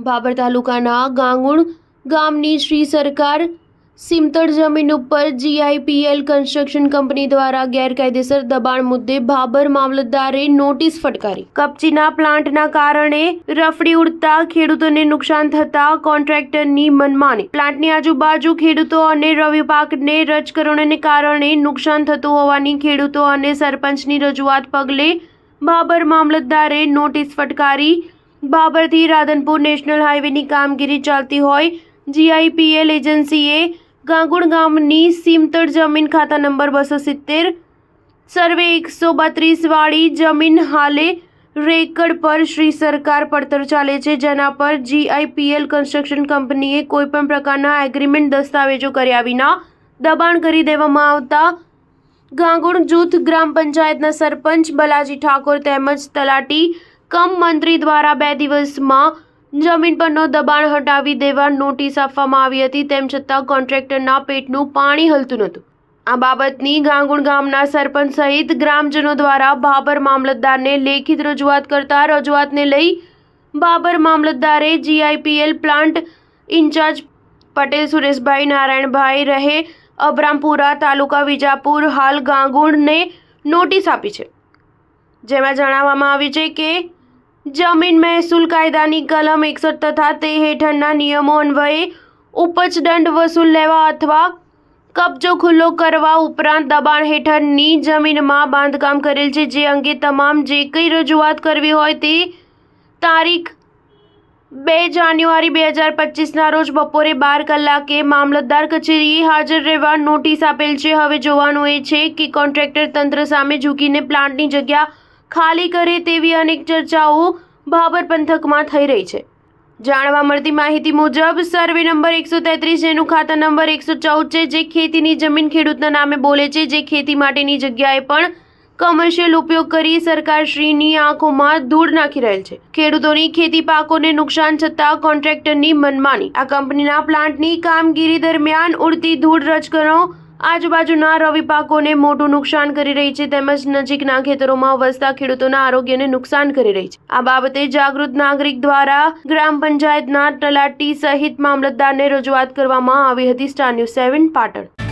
બાબર તાલુકાના ગાંગુણ ગામની શ્રી સરકાર સીમતળ જમીન ઉપર જીઆઈપીએલ કન્સ્ટ્રક્શન કંપની દ્વારા ગેરકાયદેસર દબાણ મુદ્દે ભાબર મામલતદારે નોટિસ ફટકારી। કપચીના પ્લાન્ટના કારણે રફડી ઉડતા ખેડૂતોને નુકસાન થતા કોન્ટ્રાક્ટરની મનમાની। પ્લાન્ટની આજુબાજુ ખેડૂતો અને રવિ પાકને રજકરણોને કારણે નુકસાન થતું હોવાની ખેડૂતો અને સરપંચની રજૂઆત પગલે ભાબર મામલતદારે નોટિસ ફટકારી। બાબરથી રાધનપુર નેશનલ હાઈવેની કામગીરી ચાલતી હોય જીઆઈપીએલ એજન્સીએ ગાંગુણ ગામની સીમતળ જમીન ખાતા નંબર 270 સર્વે 132 વાળી જમીન હાલે રેકર્ડ પર શ્રી સરકાર પડતર ચાલે છે, જેના પર જીઆઈપીએલ કન્સ્ટ્રક્શન કંપનીએ કોઈપણ પ્રકારના એગ્રીમેન્ટ દસ્તાવેજો કર્યા વિના દબાણ કરી દેવામાં આવતા ગાંગુણ જૂથ ગ્રામ પંચાયતના સરપંચ બલાજી ઠાકોર તેમજ તલાટી કમ મંત્રી દ્વારા 2 દિવસમાં જમીન પરનો દબાણ હટાવી દેવા નોટિસ આપવામાં આવી હતી, તેમ છતાં કોન્ટ્રાક્ટરના પેટનું પાણી હલતું નહોતું। આ બાબતની ગાંગુણ ગામના સરપંચ સહિત ગ્રામજનો દ્વારા ભાબર મામલતદારને લેખિત રજૂઆત કરતા રજૂઆતને લઈ ભાબર મામલતદારે જીઆઈપીએલ પ્લાન્ટ ઇન્ચાર્જ પટેલ સુરેશભાઈ નારાયણભાઈ રહે અબરામપુરા તાલુકા વિજાપુર હાલ ગાંગુણને નોટિસ આપી છે, જેમાં જણાવવામાં આવ્યું છે કે જમીન મહેસૂલ કાયદાની કલમ 61 તથા તે હેઠળના નિયમો અન્વયે ઉપજ દંડ વસૂલ લેવા અથવા કબજો ખુલ્લો કરવા ઉપરાંત દબાણ હેઠળની જમીનમાં બાંધકામ કરેલ છે, જે અંગે તમામ જે કંઈ રજૂઆત કરવી હોય તે તારીખ 2 જાન્યુઆરી 2025ના રોજ બપોરે 12 કલાકે મામલતદાર કચેરીએ હાજર રહેવા નોટિસ આપેલ છે। હવે જોવાનું એ છે કે કોન્ટ્રાક્ટર તંત્ર સામે ઝૂકીને પ્લાન્ટની જગ્યા ખાલી કરે તેવી અનેક ચર્ચાઓ ભાબર પંથકમાં થઈ રહી છે। જાણવા મળતી માહિતી મુજબ સર્વે નંબર 133 જેનું ખાતા નંબર 114 છે, જે ખેતીની જમીન ખેડૂતના નામે બોલે છે, જે ખેતી માટેની જગ્યાએ પણ કમર્શિયલ ઉપયોગ કરી સરકારશ્રીની આંખોમાં ધૂળ નાખી રહેલ છે। ખેડૂતોની ખેતી પાકોને નુકસાન છતાં કોન્ટ્રાક્ટરની મનમાની। આ કંપનીના પ્લાન્ટની કામગીરી દરમિયાન ઉડતી ધૂળ રજકણો આજુબાજુના રવિ પાકોને મોટું નુકસાન કરી રહી છે, તેમજ નજીકના ખેતરોમાં વસતા ખેડૂતોના આરોગ્યને નુકસાન કરી રહી છે। આ બાબતે જાગૃત નાગરિક દ્વારા ગ્રામ પંચાયતના તલાટી સહિત મામલતદારને રજૂઆત કરવામાં આવી હતી। Star news 7 Patan.